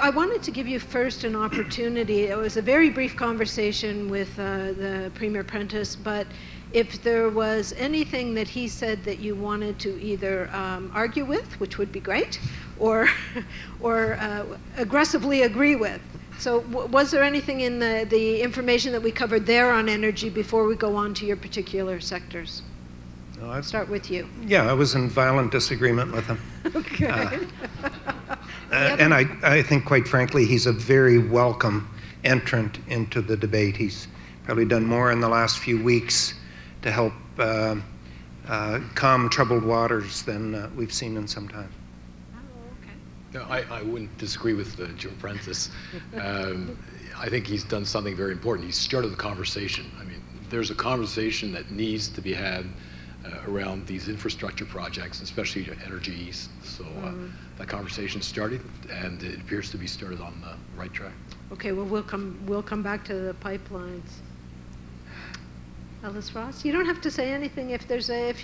I wanted to give you first an opportunity. It was a very brief conversation with the Premier Prentice, but if there was anything that he said that you wanted to either argue with, which would be great, or aggressively agree with. So was there anything in the information that we covered there on energy before we go on to your particular sectors? No, I'll start with you. Yeah, I was in violent disagreement with him. Okay. And I think, quite frankly, he's a very welcome entrant into the debate. He's probably done more in the last few weeks to help calm troubled waters than we've seen in some time. No, I wouldn't disagree with Jim Prentice. I think he's done something very important. He's started the conversation. I mean, there's a conversation that needs to be had around these infrastructure projects, especially Energy East. So that conversation started, and it appears to be started on the right track. Okay, well, we'll come back to the pipelines. Ellis Ross, you don't have to say anything if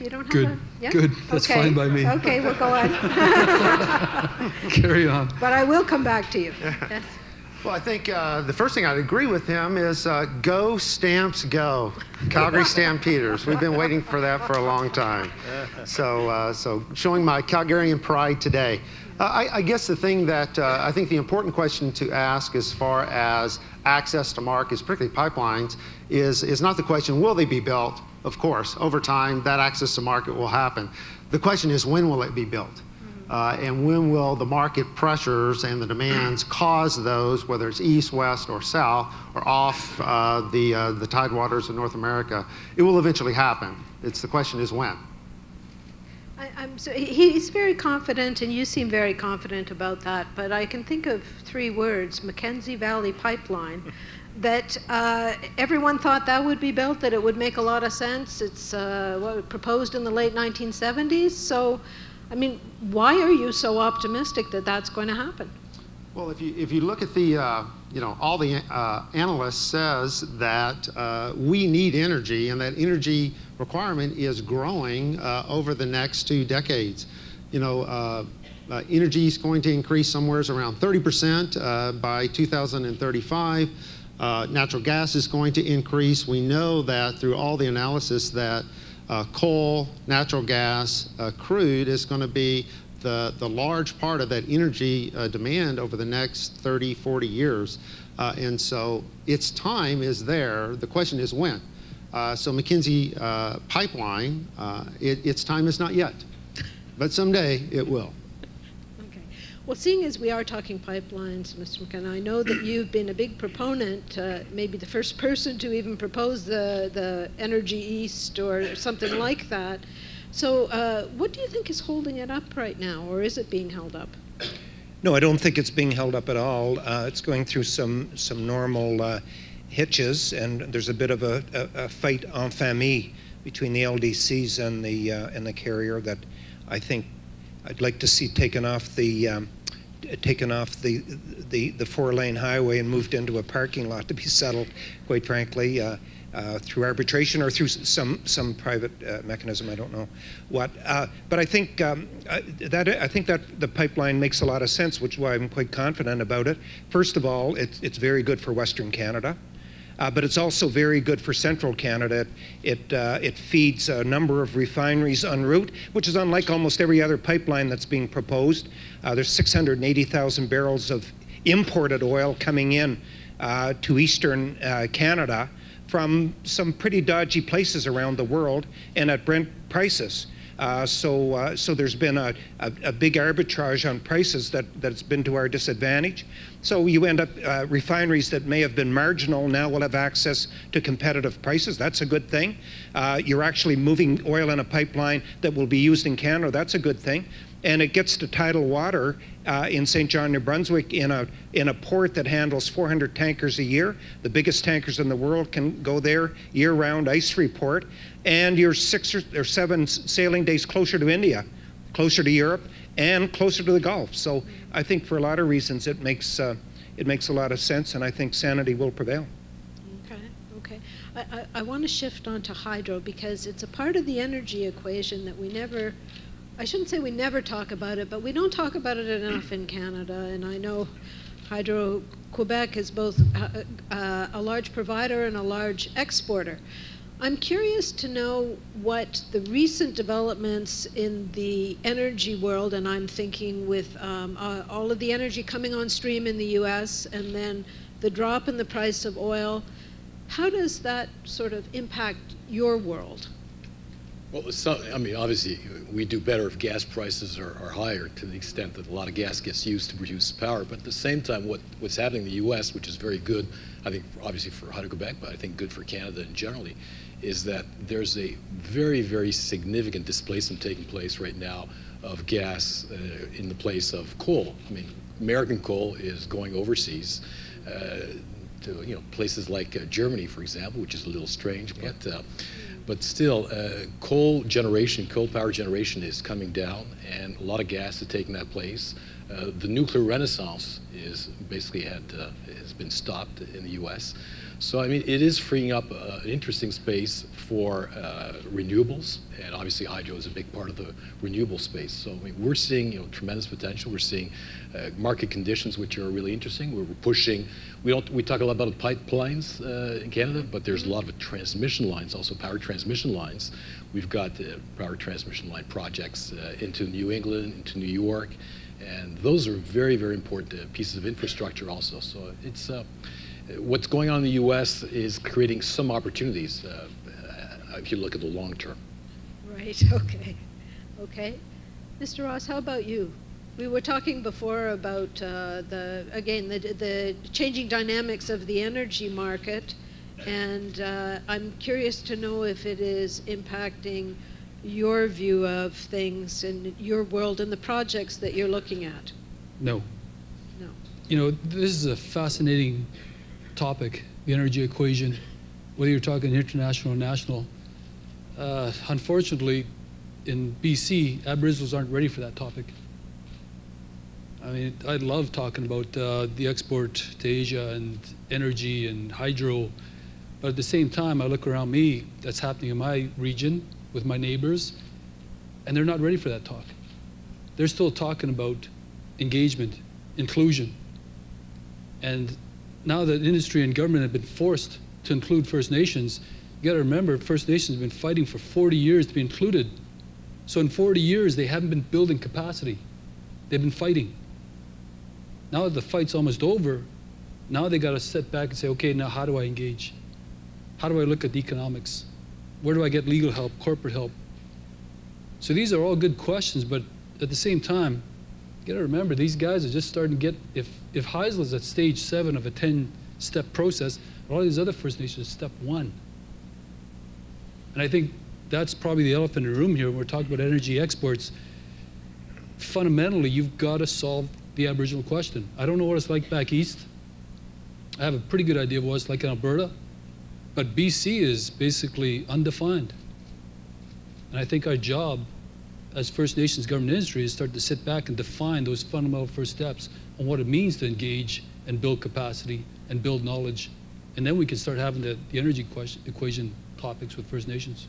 you don't have a... Yeah? Good, that's fine by me. Okay, we'll go on. Carry on. But I will come back to you. Yes. Well, I think the first thing I'd agree with him is go Stamps go, Calgary Stampeders. We've been waiting for that for a long time. So showing my Calgarian pride today. I guess the thing that I think the important question to ask as far as access to markets, particularly pipelines, is not the question, will they be built? Of course, over time, that access to market will happen. The question is, when will it be built? And when will the market pressures and the demands cause those, whether it's east, west, or south, or off the tidewaters of North America? It will eventually happen. The question is when. He's very confident, and you seem very confident about that, but I can think of 3 words, Mackenzie Valley Pipeline, that everyone thought that would be built, that it would make a lot of sense. It's proposed in the late 1970s. So, I mean, why are you so optimistic that that's going to happen? Well, if you look at the, all the analysts says that we need energy, and that energy requirement is growing over the next 2 decades. Energy is going to increase somewhere around 30% by 2035. Natural gas is going to increase. We know that through all the analysis that coal, natural gas, crude is going to be the large part of that energy demand over the next 30, 40 years. And so its time is there. The question is when. So Mackenzie Pipeline, its time is not yet, but someday it will. Okay. Well, seeing as we are talking pipelines, Mr. McKenna, I know that you've been a big proponent, maybe the first person to even propose the Energy East or something like that. So what do you think is holding it up right now, or is it being held up? No, I don't think it's being held up at all. It's going through some normal hitches, and there's a bit of a fight en famille between the LDCs and the carrier that I think I'd like to see taken off the 4-lane highway and moved into a parking lot to be settled, quite frankly, through arbitration or through some private mechanism. I don't know what, but I think that the pipeline makes a lot of sense, which is why I'm quite confident about it. First of all, it's very good for Western Canada. But it's also very good for central Canada. It feeds a number of refineries en route, which is unlike almost every other pipeline that's being proposed. There's 680,000 barrels of imported oil coming in to eastern Canada from some pretty dodgy places around the world and at Brent prices. So there's been a big arbitrage on prices that's been to our disadvantage. So you end up refineries that may have been marginal now will have access to competitive prices. That's a good thing. You're actually moving oil in a pipeline that will be used in Canada. That's a good thing. And it gets to tidal water in St. John, New Brunswick, in a port that handles 400 tankers a year. The biggest tankers in the world can go there year-round, ice-free port. And you're 6 or 7 sailing days closer to India, closer to Europe, and closer to the Gulf. So I think for a lot of reasons it makes a lot of sense, and I think sanity will prevail. Okay. I want to shift on to hydro because it's a part of the energy equation that we never, I shouldn't say we never talk about it, but we don't talk about it enough in Canada. And I know Hydro-Quebec is both a large provider and a large exporter. I'm curious to know what the recent developments in the energy world, and I'm thinking with all of the energy coming on stream in the US and then the drop in the price of oil, how does that sort of impact your world? Well, I mean, obviously, we do better if gas prices are higher, to the extent that a lot of gas gets used to produce power. But at the same time, what's happening in the U.S., which is very good, I think, obviously for Hydro-Quebec, but I think good for Canada and generally, is that there's a very, very significant displacement taking place right now of gas in the place of coal. I mean, American coal is going overseas to places like Germany, for example, which is a little strange, but still, coal power generation is coming down, and a lot of gas is taking that place. The nuclear renaissance is basically has been stopped in the U.S. So I mean, it is freeing up an interesting space for renewables, and obviously hydro is a big part of the renewable space. So I mean, we're seeing tremendous potential. We're seeing market conditions which are really interesting. We're pushing. We talk a lot about pipelines in Canada, but there's a lot of transmission lines, also power transmission lines. We've got power transmission line projects into New England, into New York, and those are very, very important pieces of infrastructure also. So it's what's going on in the U.S. is creating some opportunities if you look at the long term. Right, okay. Okay. Mr. Ross, how about you? We were talking before about the changing dynamics of the energy market, and I'm curious to know if it is impacting your view of things in your world and the projects that you're looking at. No. No. This is a fascinating topic, the energy equation, whether you're talking international or national. Unfortunately, in BC, Aboriginals aren't ready for that topic. I mean, I love talking about the export to Asia and energy and hydro, but at the same time, I look around me, that's happening in my region with my neighbors, and they're not ready for that talk. They're still talking about engagement, inclusion. And now that industry and government have been forced to include First Nations, you gotta remember, First Nations have been fighting for 40 years to be included. So in 40 years, they haven't been building capacity. They've been fighting. Now that the fight's almost over, now they gotta sit back and say, okay, now how do I engage? How do I look at the economics? Where do I get legal help, corporate help? So these are all good questions, but at the same time, you gotta remember, these guys are just starting to get, if Haisla's at stage 7 of a 10-step process, a lot of these other First Nations are step 1. And I think that's probably the elephant in the room here when we're talking about energy exports. Fundamentally, you've got to solve the Aboriginal question. I don't know what it's like back east. I have a pretty good idea of what it's like in Alberta, but BC is basically undefined. And I think our job as First Nations government industry is start to sit back and define those fundamental first steps on what it means to engage and build capacity and build knowledge. And then we can start having the energy equation topics with First Nations.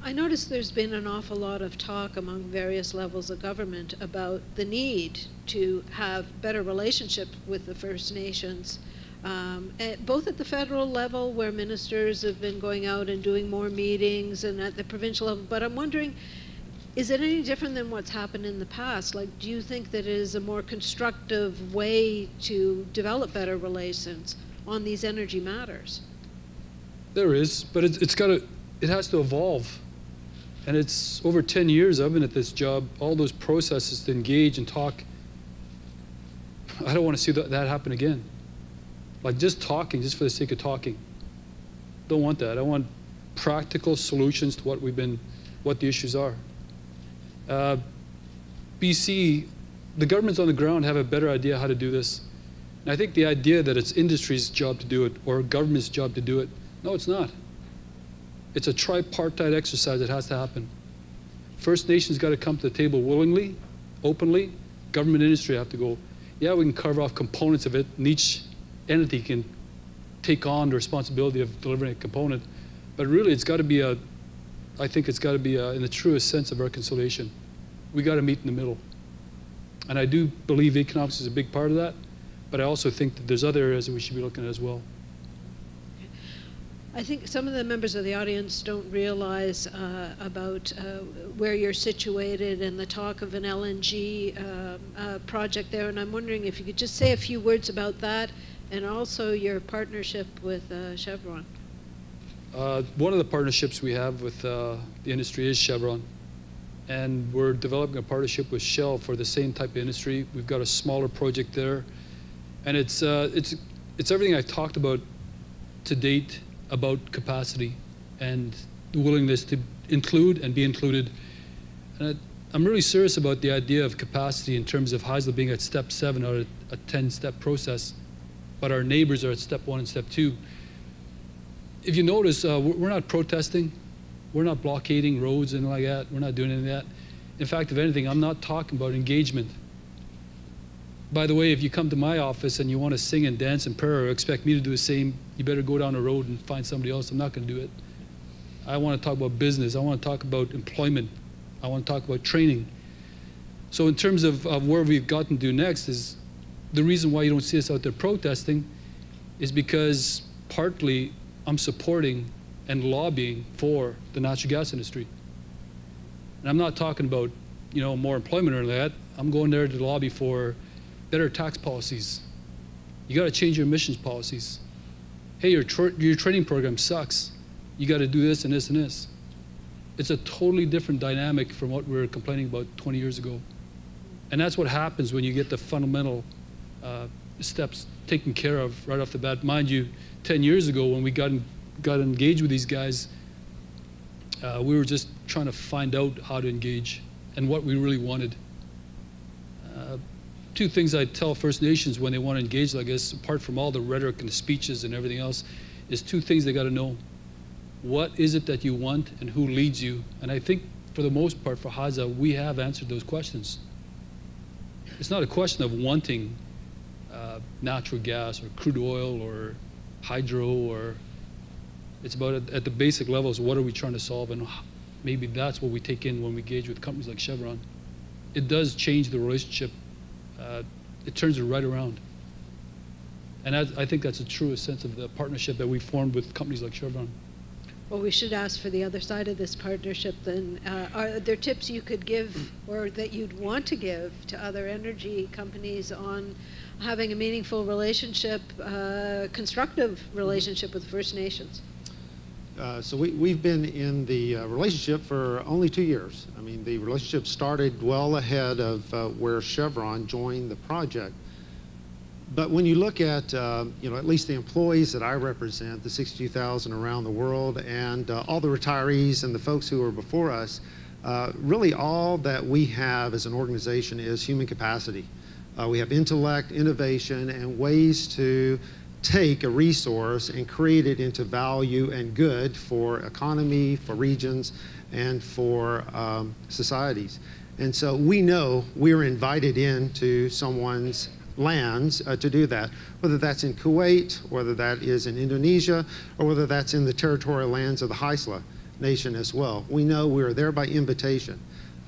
I noticed there's been an awful lot of talk among various levels of government about the need to have better relationship with the First Nations, both at the federal level, where ministers have been going out and doing more meetings, and at the provincial level. But I'm wondering, is it any different than what's happened in the past? Like, do you think that it is a more constructive way to develop better relations on these energy matters? There is, but it has to evolve. And it's over 10 years I've been at this job, all those processes to engage and talk. I don't want to see that happen again. Like just talking, just for the sake of talking. Don't want that. I want practical solutions to what the issues are. BC, the governments on the ground have a better idea how to do this. And I think the idea that it's industry's job to do it or government's job to do it, no, it's not. It's a tripartite exercise that has to happen. First Nations got to come to the table willingly, openly. Government industry have to go, yeah, we can carve off components of it, and each entity can take on the responsibility of delivering a component. But really, it's got to be I think it's got to be in the truest sense of reconciliation. We got to meet in the middle. And I do believe economics is a big part of that, but I also think that there's other areas that we should be looking at as well. I think some of the members of the audience don't realize about where you're situated and the talk of an LNG project there, and I'm wondering if you could just say a few words about that and also your partnership with Chevron. One of the partnerships we have with the industry is Chevron, and we're developing a partnership with Shell for the same type of industry. We've got a smaller project there, and it's everything I've talked about to date about capacity and the willingness to include and be included. And I'm really serious about the idea of capacity in terms of Haisla being at step 7 out of a 10-step process, but our neighbors are at step 1 and step 2. If you notice, we're not protesting, we're not blockading roads and like that, we're not doing any of that. In fact, if anything, I'm not talking about engagement. By the way, if you come to my office and you want to sing and dance and prayer or expect me to do the same, you better go down the road and find somebody else. I'm not going to do it. I want to talk about business. I want to talk about employment. I want to talk about training. So in terms of where we've gotten to next is the reason why you don't see us out there protesting is because partly I'm supporting and lobbying for the natural gas industry. And I'm not talking about, more employment or that. I'm going there to lobby for better tax policies. You got to change your emissions policies. Hey, your training program sucks. You got to do this and this and this. It's a totally different dynamic from what we were complaining about 20 years ago. And that's what happens when you get the fundamental steps taken care of right off the bat. Mind you, 10 years ago when we got engaged with these guys, we were just trying to find out how to engage and what we really wanted. Two things I tell First Nations when they want to engage like this, apart from all the rhetoric and the speeches and everything else, is two things they got to know. What is it that you want and who leads you? And I think for the most part for Haisla, we have answered those questions. It's not a question of wanting natural gas or crude oil or hydro, or it's about at the basic levels, what are we trying to solve, and maybe that's what we take in when we engage with companies like Chevron. It does change the relationship. It turns it right around. And I think that's a truest sense of the partnership that we formed with companies like Chevron. Well, we should ask for the other side of this partnership then. Are there tips you could give or that you'd want to give to other energy companies on having a meaningful relationship, constructive relationship with First Nations? So we've been in the relationship for only 2 years. I mean, the relationship started well ahead of where Chevron joined the project. But when you look at, at least the employees that I represent, the 62,000 around the world, and all the retirees and the folks who are before us, really all that we have as an organization is human capacity. We have intellect, innovation, and ways to take a resource and create it into value and good for economy, for regions, and for societies. And so we know we're invited into someone's lands to do that, whether that's in Kuwait, whether that is in Indonesia, or whether that's in the territorial lands of the Haisla Nation as well. We know we're there by invitation.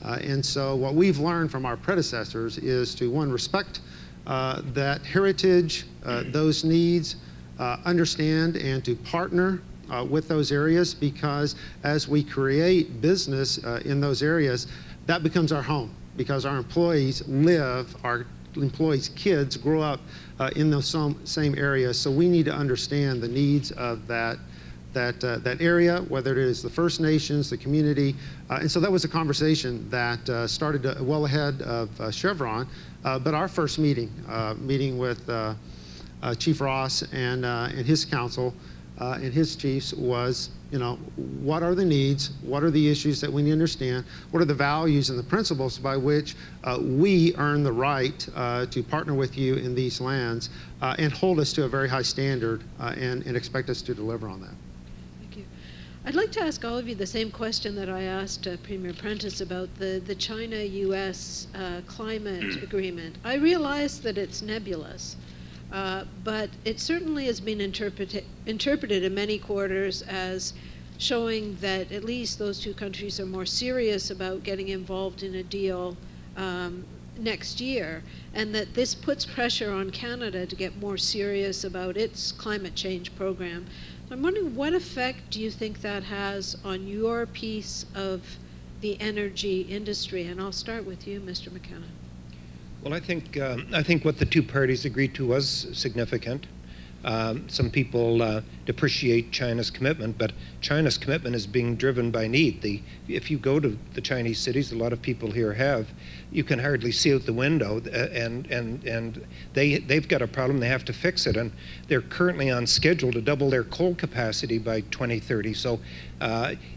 And so what we've learned from our predecessors is to, one, respect that heritage, those needs, understand and to partner with those areas, because as we create business in those areas, that becomes our home, because our employees live, our employees' kids grow up in those same areas. So we need to understand the needs of that area, whether it is the First Nations, the community. And so that was a conversation that started well ahead of Chevron. But our first meeting with Chief Ross and his council and his chiefs was, what are the needs? What are the issues that we need to understand? What are the values and the principles by which we earn the right to partner with you in these lands and hold us to a very high standard and expect us to deliver on that? Thank you. I'd like to ask all of you the same question that I asked Premier Prentice about the China-U.S. climate agreement. I realize that it's nebulous. But it certainly has been interpreted in many quarters as showing that at least those two countries are more serious about getting involved in a deal next year, and that this puts pressure on Canada to get more serious about its climate change program. I'm wondering, what effect do you think that has on your piece of the energy industry? And I'll start with you, Mr. McKenna. Well, I think what the two parties agreed to was significant. Some people depreciate China's commitment, but China's commitment is being driven by need. If you go to the Chinese cities, a lot of people here have, you can hardly see out the window, and they've got a problem. They have to fix it, and they're currently on schedule to double their coal capacity by 2030. So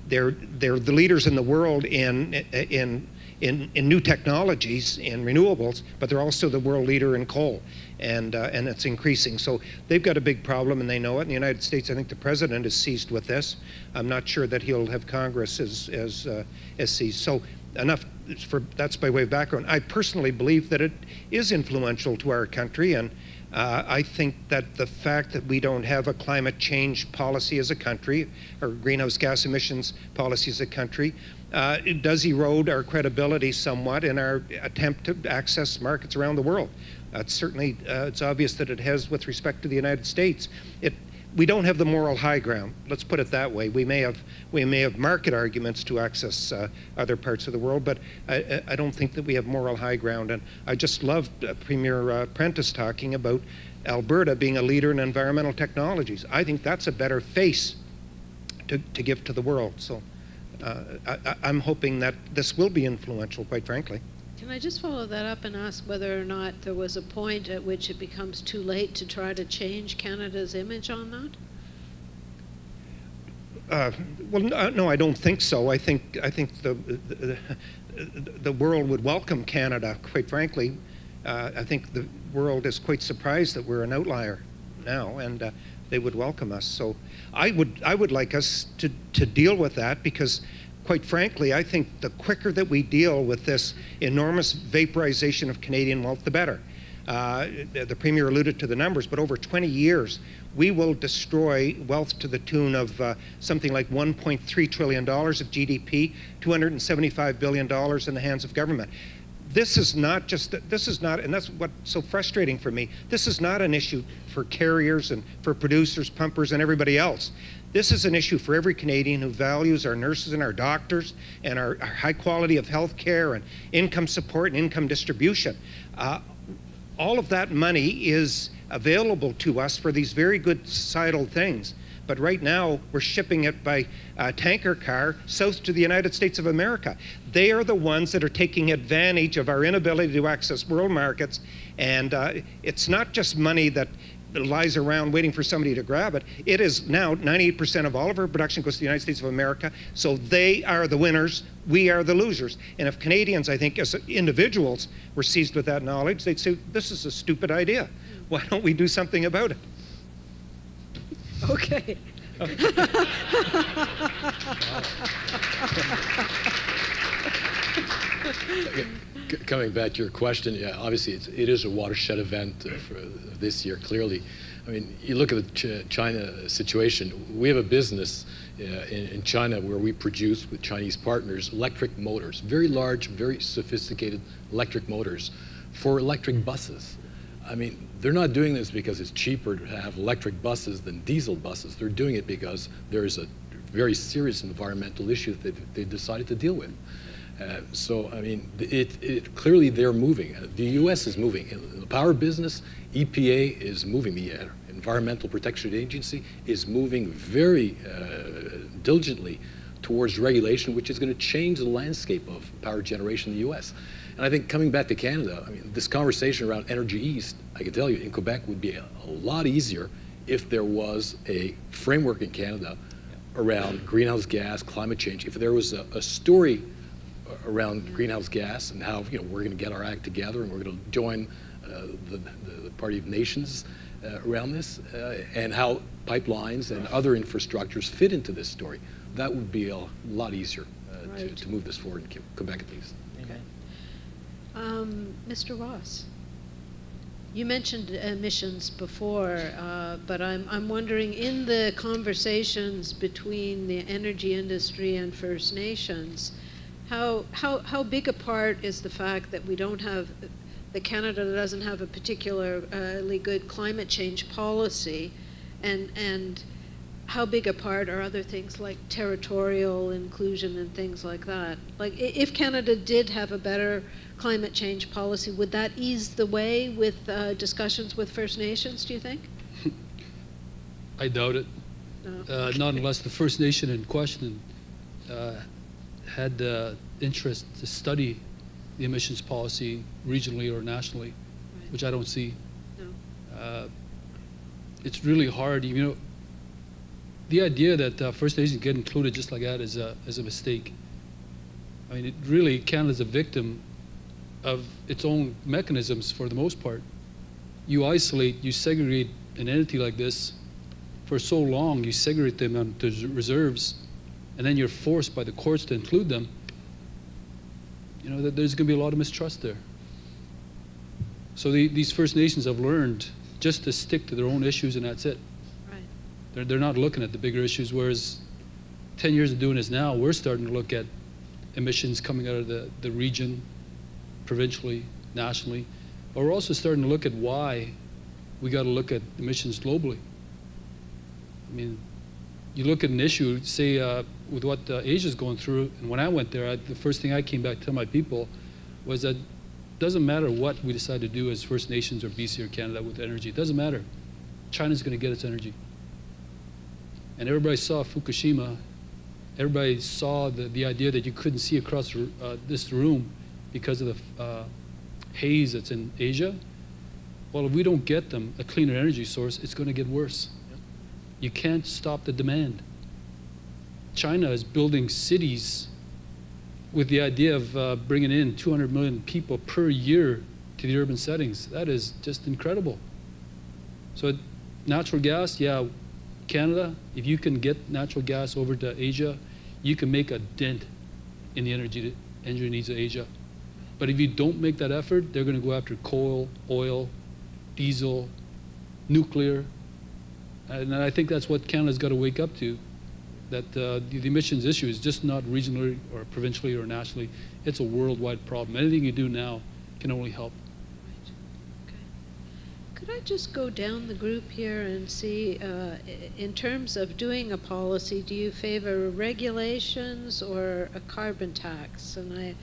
they're the leaders in the world in new technologies, in renewables, but they're also the world leader in coal, and it's increasing. So they've got a big problem, and they know it. In the United States, I think the president is seized with this. I'm not sure that he'll have Congress as seized. So that's by way of background. I personally believe that it is influential to our country, and I think that the fact that we don't have a climate change policy as a country, or greenhouse gas emissions policy as a country, it does erode our credibility somewhat in our attempt to access markets around the world. Certainly, it's obvious that it has with respect to the United States. We don't have the moral high ground. Let's put it that way. We may have market arguments to access other parts of the world, but I don't think that we have moral high ground. And I just loved Premier Prentice talking about Alberta being a leader in environmental technologies. I think that's a better face to give to the world. So I'm hoping that this will be influential, quite frankly. Can I just follow that up and ask whether or not there was a point at which it becomes too late to try to change Canada's image on that? Well, no, I don't think so. I think the world would welcome Canada, quite frankly. I think the world is quite surprised that we're an outlier now, and they would welcome us. So I would like us to deal with that, because quite frankly, I think the quicker that we deal with this enormous vaporization of Canadian wealth, the better. The Premier alluded to the numbers, but over 20 years, we will destroy wealth to the tune of something like $1.3 trillion of GDP, $275 billion in the hands of government. This is not, and that's what's so frustrating for me, this is not an issue for carriers and for producers, pumpers, and everybody else. This is an issue for every Canadian who values our nurses and our doctors and our high quality of health care and income support and income distribution. All of that money is available to us for these very good societal things. But right now, we're shipping it by tanker car south to the United States of America. They are the ones that are taking advantage of our inability to access world markets. And it's not just money that lies around waiting for somebody to grab it. It is now 98% of all of our production goes to the United States of America. So they are the winners, we are the losers. And if Canadians, I think, as individuals were seized with that knowledge, they'd say, this is a stupid idea. Why don't we do something about it? Okay. Coming back to your question, yeah, obviously it is a watershed event for this year, clearly. I mean, you look at the China situation, we have a business in China where we produce with Chinese partners electric motors, very large, very sophisticated electric motors for electric buses. I mean, they're not doing this because it's cheaper to have electric buses than diesel buses. They're doing it because there is a very serious environmental issue that they decided to deal with. So, I mean, clearly they're moving. The U.S. is moving. In the power business, EPA is moving. The Environmental Protection Agency is moving very diligently towards regulation, which is going to change the landscape of power generation in the U.S. And I think coming back to Canada, I mean, this conversation around Energy East, I can tell you, in Quebec would be a lot easier if there was a framework in Canada around greenhouse gas, climate change. If there was a story around greenhouse gas and how we're going to get our act together and we're going to join the Party of Nations around this, and how pipelines and other infrastructures fit into this story, that would be a lot easier to move this forward in Quebec at least. Mr. Ross, you mentioned emissions before, but I'm wondering, in the conversations between the energy industry and First Nations, how big a part is the fact that we don't have, that Canada doesn't have a particularly good climate change policy, and how big a part are other things like territorial inclusion and things like that? Like, if Canada did have a better climate change policy, would that ease the way with discussions with First Nations, do you think? I doubt it. No. Not unless the First Nation in question had interest to study the emissions policy regionally or nationally, Right. which I don't see. No. It's really hard. You know, the idea that First Nations get included just like that is a mistake. I mean, really, Canada's a victim of its own mechanisms for the most part. You isolate, you segregate an entity like this for so long, you segregate them onto reserves, and then you're forced by the courts to include them. You know, that there's going to be a lot of mistrust there. So these First Nations have learned just to stick to their own issues, and that's it. Right. They're not looking at the bigger issues, whereas 10 years of doing this now, we're starting to look at emissions coming out of the region, provincially, nationally, but we're also starting to look at why we got to look at emissions globally. I mean, you look at an issue, say, with what Asia's going through, and when I went there, the first thing I came back to tell my people was that it doesn't matter what we decide to do as First Nations or BC or Canada with energy. It doesn't matter. China's going to get its energy. And everybody saw Fukushima. Everybody saw the idea that you couldn't see across this room because of the haze that's in Asia. Well, if we don't get them a cleaner energy source, it's going to get worse. You can't stop the demand. China is building cities with the idea of bringing in 200 million people per year to the urban settings. That is just incredible. So natural gas, yeah, Canada, if you can get natural gas over to Asia, you can make a dent in the energy needs of Asia. But if you don't make that effort, they're going to go after coal, oil, diesel, nuclear. And I think that's what Canada's got to wake up to, that the emissions issue is just not regionally or provincially or nationally. It's a worldwide problem. Anything you do now can only help. Right. Okay. Could I just go down the group here and see, in terms of doing a policy, do you favor regulations or a carbon tax? And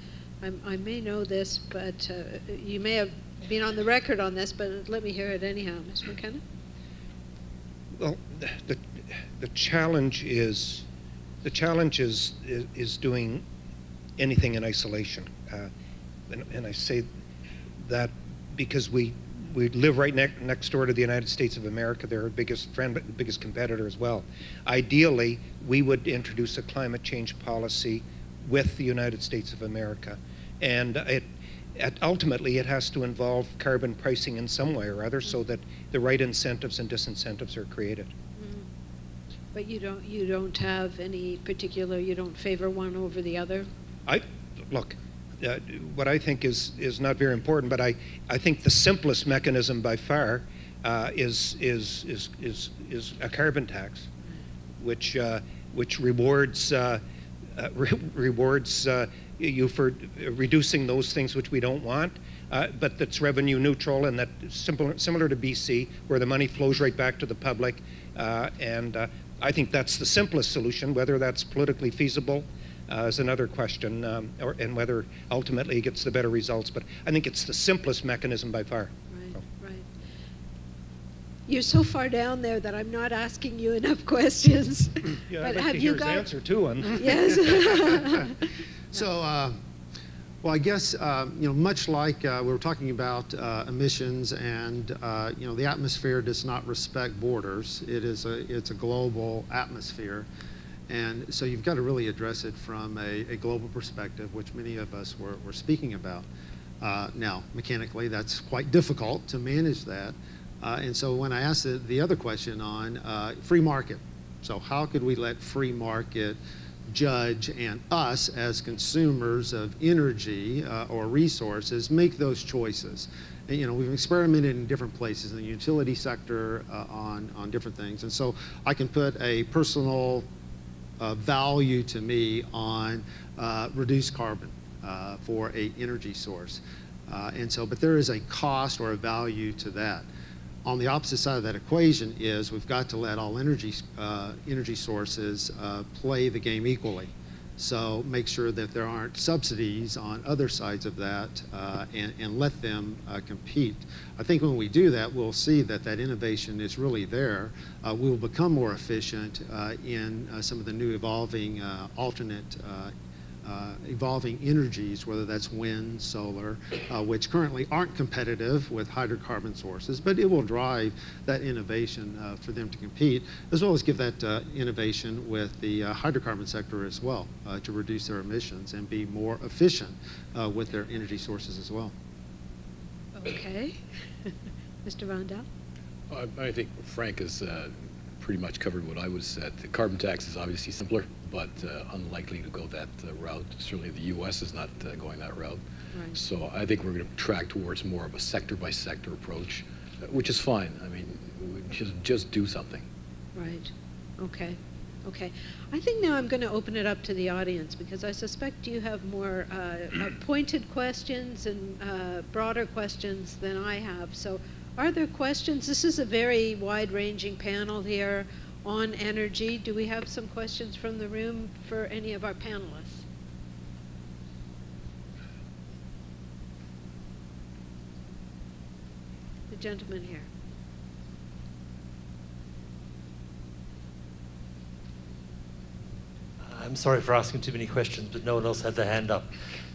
I may know this, but you may have been on the record on this, but let me hear it anyhow. Ms. McKenna? Well, the challenge is doing anything in isolation, and I say that because we live right next door to the United States of America. They're our biggest friend, but biggest competitor as well. Ideally, we would introduce a climate change policy with the United States of America, and ultimately it has to involve carbon pricing in some way or other, so that the right incentives and disincentives are created. But you don't have any particular, you don't favor one over the other? Look, what I think is not very important, but I think the simplest mechanism by far is a carbon tax, which rewards you for reducing those things which we don't want, but that's revenue neutral, and that similar to BC, where the money flows right back to the public. And I think that's the simplest solution. Whether that's politically feasible is another question, and whether ultimately it gets the better results. But I think it's the simplest mechanism by far. Right, so. Right. You're so far down there that I'm not asking you enough questions. Yeah, but I'd like have to you hear got his answer too. Yes. So, well, I guess, much like we were talking about emissions, and, the atmosphere does not respect borders. It's a global atmosphere. And so you've got to really address it from a global perspective, which many of us were speaking about. Now, mechanically, that's quite difficult to manage that. And so when I asked the other question on free market, so how could we let free market judge and us as consumers of energy or resources make those choices? And, we've experimented in different places in the utility sector on different things. And so I can put a personal value to me on reduced carbon for a energy source. But there is a cost or a value to that. On the opposite side of that equation is we've got to let all energy sources play the game equally. So make sure that there aren't subsidies on other sides of that and let them compete. I think when we do that, we'll see that that innovation is really there. We will become more efficient in some of the new evolving alternate evolving energies, whether that's wind, solar, which currently aren't competitive with hydrocarbon sources, but it will drive that innovation for them to compete, as well as give that innovation with the hydrocarbon sector as well to reduce their emissions and be more efficient with their energy sources as well. Okay. Mr. Rondell? I think Frank has pretty much covered what I would have said. The carbon tax is obviously simpler, but unlikely to go that route. Certainly the U.S. is not going that route. Right. So I think we're going to track towards more of a sector-by-sector approach, which is fine. I mean, just do something. Right. Okay. Okay. I think now I'm going to open it up to the audience, because I suspect you have more pointed questions and broader questions than I have. So are there questions? This is a very wide-ranging panel here on energy. Do we have some questions from the room for any of our panelists? The gentleman here. I'm sorry for asking too many questions, but no one else had their hand up.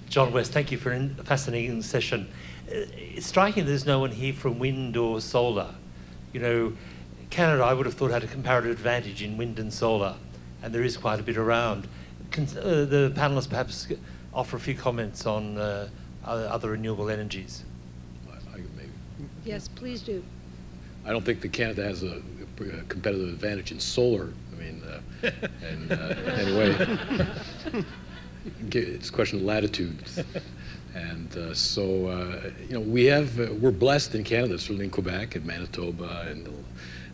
John West, thank you for a fascinating session. It's striking there's no one here from wind or solar. You know, Canada, I would have thought, had a comparative advantage in wind and solar, and there is quite a bit around. Can the panelists perhaps offer a few comments on other renewable energies? Maybe. Yes, please do. I don't think that Canada has a competitive advantage in solar. I mean, anyway, it's a question of latitude. And you know, we're blessed in Canada, certainly in Quebec and Manitoba and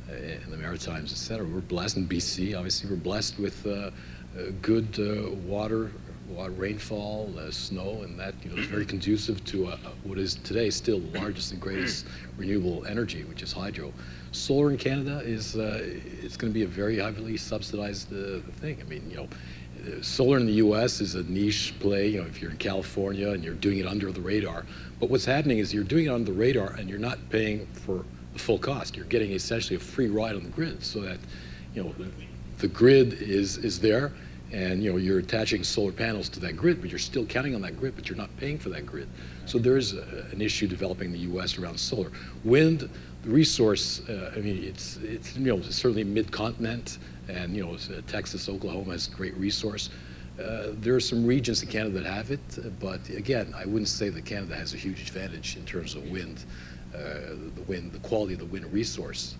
in the Maritimes, et cetera. We're blessed in BC. Obviously, we're blessed with good water, rainfall, snow, and that, you know, is very conducive to what is today still the largest and greatest renewable energy, which is hydro. Solar in Canada is it's going to be a very heavily subsidized thing. I mean, you know, solar in the U.S. is a niche play. You know, if you're in California and you're doing it under the radar, but what's happening is you're doing it under the radar and you're not paying for the full cost. You're getting essentially a free ride on the grid, so that, you know, the grid is there, and, you know, you're attaching solar panels to that grid, but you're still counting on that grid, but you're not paying for that grid. So there's an issue developing in the U.S. around solar. Wind, the resource, I mean, it's you know, certainly mid-continent, and, you know, Texas, Oklahoma has great resource. There are some regions in Canada that have it, but again, I wouldn't say that Canada has a huge advantage in terms of wind, the quality of the wind resource.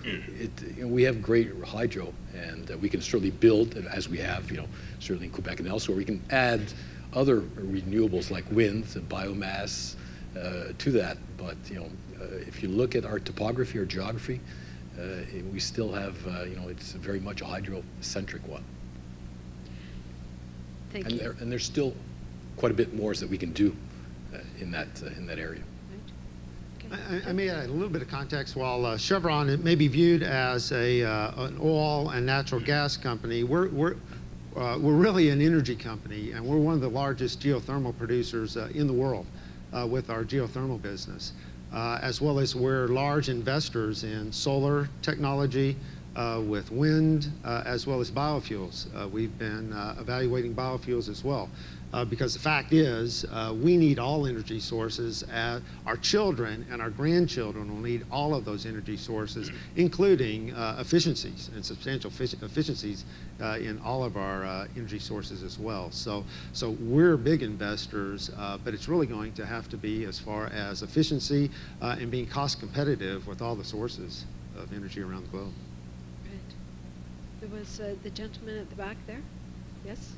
You know, we have great hydro, and we can certainly build, as we have, you know, certainly in Quebec and elsewhere. We can add other renewables like wind and biomass to that. But, you know, if you look at our topography or geography, we still have, you know, it's very much a hydro-centric one. Thank you. And there's still quite a bit more that we can do in that area. I may add a little bit of context. While Chevron, it may be viewed as an oil and natural gas company, we're really an energy company, and we're one of the largest geothermal producers in the world with our geothermal business, as well as we're large investors in solar technology, with wind, as well as biofuels. We've been evaluating biofuels as well. Because the fact is, we need all energy sources. Our children and our grandchildren will need all of those energy sources, including efficiencies and substantial efficiencies in all of our energy sources as well. So we're big investors, but it's really going to have to be as far as efficiency and being cost competitive with all the sources of energy around the globe. Right. There was the gentleman at the back there. Yes?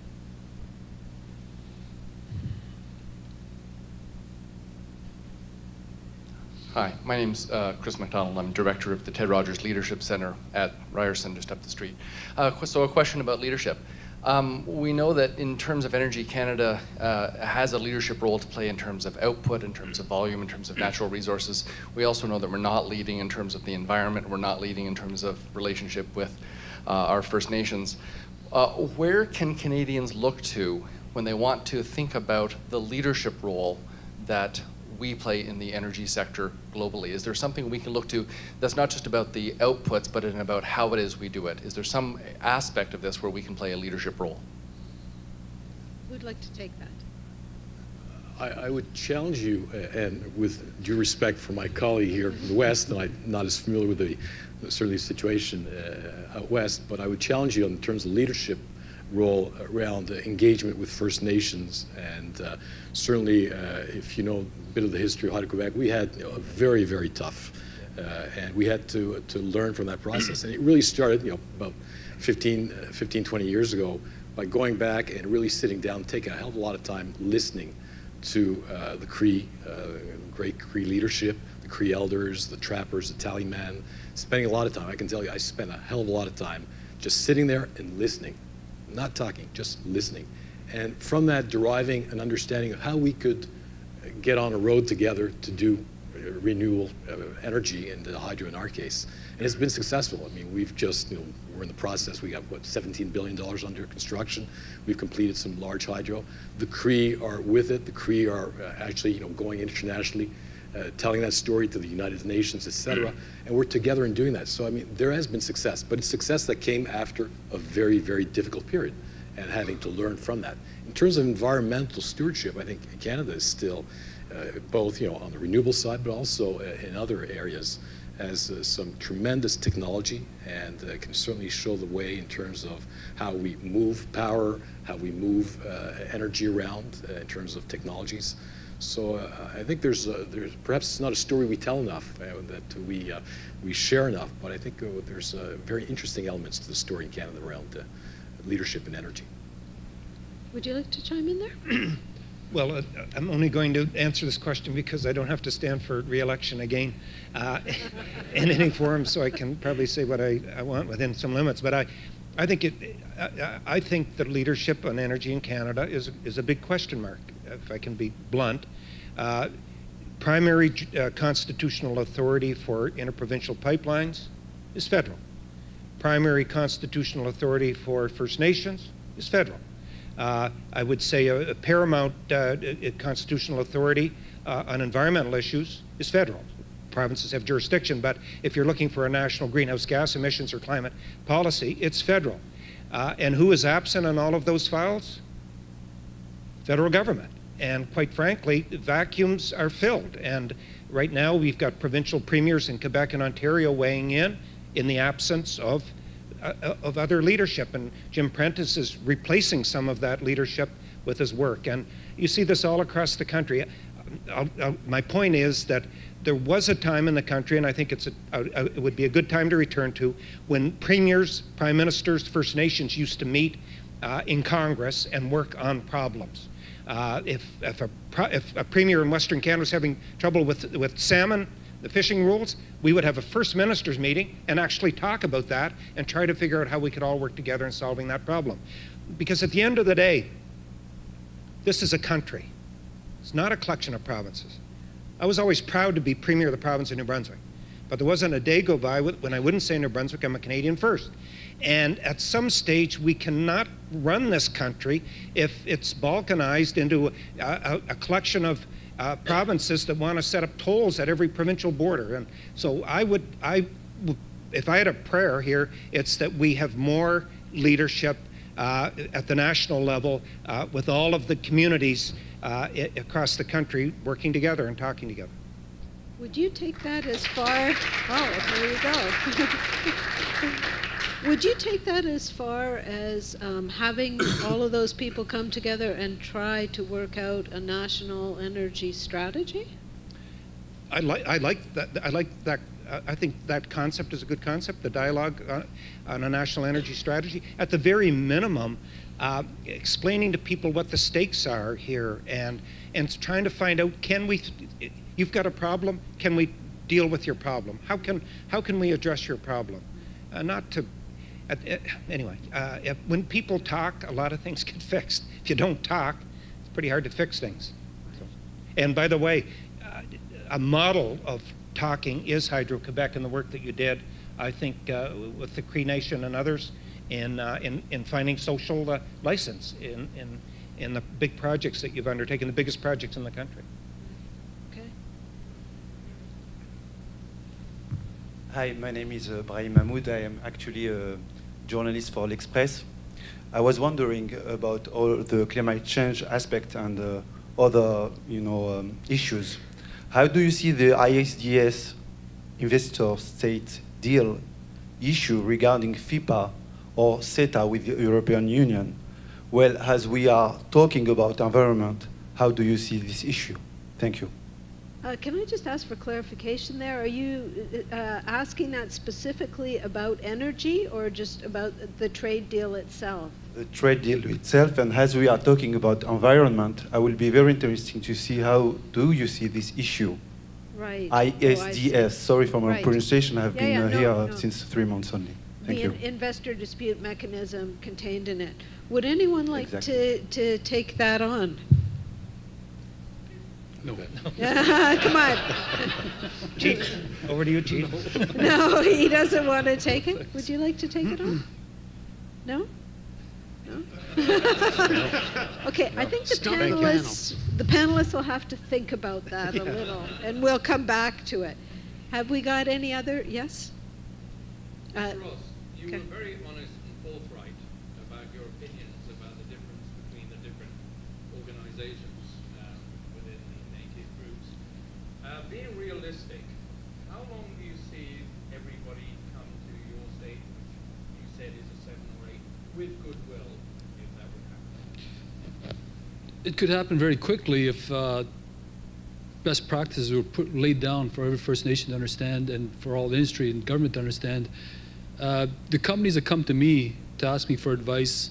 Hi, my name's Chris McDonald. I'm director of the Ted Rogers Leadership Center at Ryerson, just up the street. So a question about leadership. We know that in terms of energy, Canada has a leadership role to play in terms of output, in terms of volume, in terms of natural resources. We also know that we're not leading in terms of the environment. We're not leading in terms of relationship with our First Nations. Where can Canadians look to when they want to think about the leadership role that we play in the energy sector globally? Is there something we can look to that's not just about the outputs, but about how it is we do it? Is there some aspect of this where we can play a leadership role? Who'd like to take that? I would challenge you, and with due respect for my colleague here from the West, and I'm not as familiar with the certainly situation out West, but I would challenge you in terms of leadership role around engagement with First Nations. And certainly, if you know a bit of the history of Hydro-Quebec, we had a very, very tough, and we had to learn from that process. And it really started about 15, 20 years ago by going back and really sitting down, taking a hell of a lot of time listening to the Cree, great Cree leadership, the Cree elders, the trappers, the tallyman, spending a lot of time. I can tell you, I spent a hell of a lot of time just sitting there and listening. Not talking, just listening. And from that, deriving an understanding of how we could get on a road together to do renewable energy, and hydro in our case. And it's been successful. I mean, we've just, we're in the process. We got, what, $17 billion under construction. We've completed some large hydro. The Cree are with it. The Cree are actually, going internationally, telling that story to the United Nations, et cetera. And we're together in doing that. So, I mean, there has been success, but it's success that came after a very, very difficult period and having to learn from that. In terms of environmental stewardship, I think Canada is still both, on the renewable side, but also in other areas, has some tremendous technology and can certainly show the way in terms of how we move power, how we move energy around in terms of technologies. So I think there's perhaps it's not a story we tell enough, that we share enough, but I think there's very interesting elements to the story in Canada around leadership and energy. Would you like to chime in there? Well, I'm only going to answer this question because I don't have to stand for re-election again in any forum, so I can probably say what I want within some limits. But I think that leadership on energy in Canada is a big question mark, if I can be blunt. Primary constitutional authority for interprovincial pipelines is federal. Primary constitutional authority for First Nations is federal. I would say a paramount constitutional authority on environmental issues is federal. Provinces have jurisdiction, but if you're looking for a national greenhouse gas emissions or climate policy, it's federal. And who is absent on all of those files? Federal government. And quite frankly, vacuums are filled. And right now we've got provincial premiers in Quebec and Ontario weighing in the absence of other leadership, and Jim Prentice is replacing some of that leadership with his work. And you see this all across the country. My point is that there was a time in the country, and I think it would be a good time to return to, when premiers, prime ministers, First Nations used to meet in Congress and work on problems. If a premier in Western Canada was having trouble with salmon, the fishing rules, we would have a First Ministers meeting and actually talk about that and try to figure out how we could all work together in solving that problem. Because at the end of the day, this is a country. It's not a collection of provinces. I was always proud to be Premier of the province of New Brunswick, but there wasn't a day go by when I wouldn't say New Brunswick, I'm a Canadian first. And at some stage, we cannot run this country if it's balkanized into a collection of provinces that want to set up tolls at every provincial border. And so if I had a prayer here, it's that we have more leadership at the national level with all of the communities across the country working together and talking together. Would you take that as far, oh, there you go. Would you take that as far as having all of those people come together and try to work out a national energy strategy? I like that. I think that concept is a good concept, the dialogue on a national energy strategy. At the very minimum, explaining to people what the stakes are here and trying to find out, can we, You've got a problem. Can we deal with your problem? How can we address your problem? Not to. Anyway, when people talk, a lot of things get fixed. If you don't talk, it's pretty hard to fix things. So, and by the way, a model of talking is Hydro-Quebec and the work that you did, I think, with the Cree Nation and others in finding social license in the big projects that you've undertaken, the biggest projects in the country. Okay. Hi, my name is Brahim Mahmoud. I am actually a journalist for L'Express. I was wondering about all the climate change aspect and other, issues. How do you see the ISDS investor-state deal issue regarding FIPA or CETA with the European Union? Well, as we are talking about environment, how do you see this issue? Thank you. Can I just ask for clarification there? Are you asking that specifically about energy or just about the trade deal itself? The trade deal itself, and as we are talking about environment, I will be very interesting to see how do you see this issue. Right. ISDS, sorry for my pronunciation, I have been here since 3 months only. Thank you. The investor dispute mechanism contained in it. Would anyone like to take that on? No. Come on. Chief, over to you, Chief. No, he doesn't want to take it. Would you like to take it on? No? No? Okay, I think the panelists will have to think about that a little, and we'll come back to it. Have we got any other? Yes? Ross, you were very honest and forthright about your opinions about the difference between the different organizations within the native groups. Being realistic, how long do you see everybody come to your state, which you said is a 7 or 8, with goodwill, if that would happen? It could happen very quickly if best practices were laid down for every First Nation to understand and for all the industry and government to understand. The companies that come to me to ask me for advice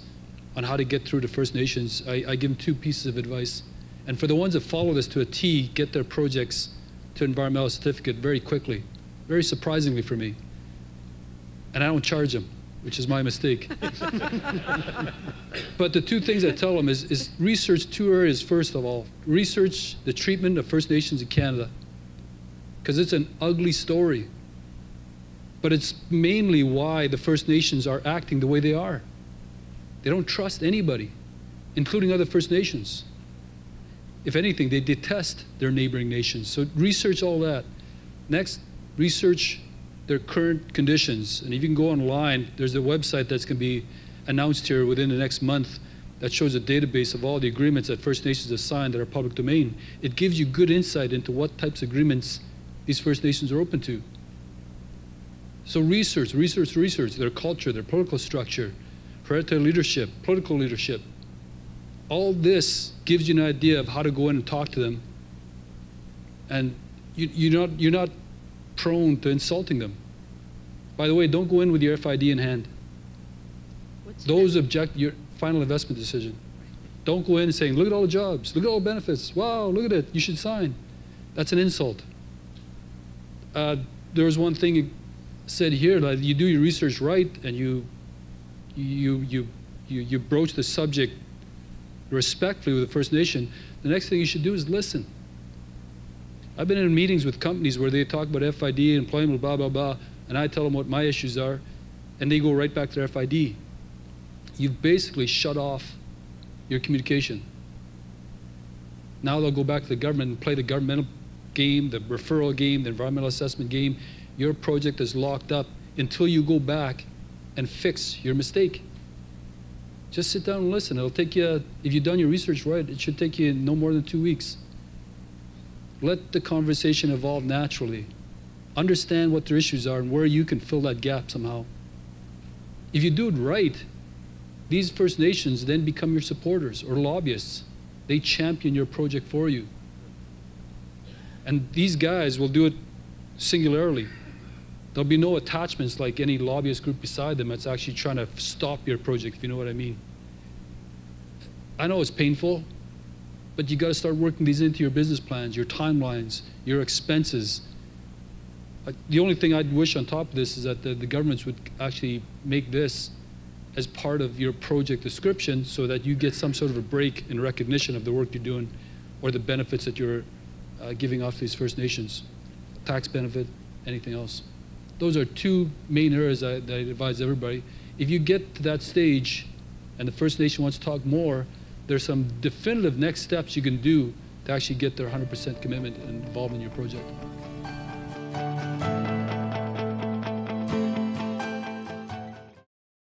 on how to get through to First Nations, I give them 2 pieces of advice. And for the ones that follow this to a T, get their projects to environmental certificate very quickly, very surprisingly for me. And I don't charge them, which is my mistake. But the 2 things I tell them is research 2 areas. First of all, research the treatment of First Nations in Canada, because it's an ugly story. But it's mainly why the First Nations are acting the way they are. They don't trust anybody, including other First Nations. If anything, they detest their neighboring nations. So research all that. Next, research their current conditions. And if you can go online, there's a website that's going to be announced here within the next month that shows a database of all the agreements that First Nations have signed that are public domain. It gives you good insight into what types of agreements these First Nations are open to. So research their culture, their political structure, hereditary leadership, political leadership. All this gives you an idea of how to go in and talk to them. And you're not prone to insulting them. By the way, don't go in with your FID in hand. Those object your final investment decision. Don't go in saying, look at all the jobs, look at all the benefits, wow, look at it, you should sign. That's an insult. There was one thing said here that you do your research right and you broach the subject respectfully with the First Nation. The next thing you should do is listen. I've been in meetings with companies where they talk about FID, employment, blah, blah, blah, and I tell them what my issues are, and they go right back to their FID. You've basically shut off your communication. Now they'll go back to the government and play the governmental game, the referral game, the environmental assessment game. Your project is locked up until you go back and fix your mistake. Just sit down and listen. It'll take you, if you've done your research right, it should take you no more than 2 weeks. Let the conversation evolve naturally. Understand what their issues are and where you can fill that gap somehow. If you do it right, these First Nations then become your supporters or lobbyists. They champion your project for you. And these guys will do it singularly. There'll be no attachments like any lobbyist group beside them that's actually trying to stop your project, if you know what I mean. I know it's painful, but you got to start working these into your business plans, your timelines, your expenses. The only thing I'd wish on top of this is that the governments would actually make this as part of your project description so that you get some sort of a break in recognition of the work you're doing or the benefits that you're giving off to these First Nations, tax benefit, anything else. Those are two main areas that I advise everybody. If you get to that stage and the First Nation wants to talk more, there's some definitive next steps you can do to actually get their 100% commitment and involvement in your project.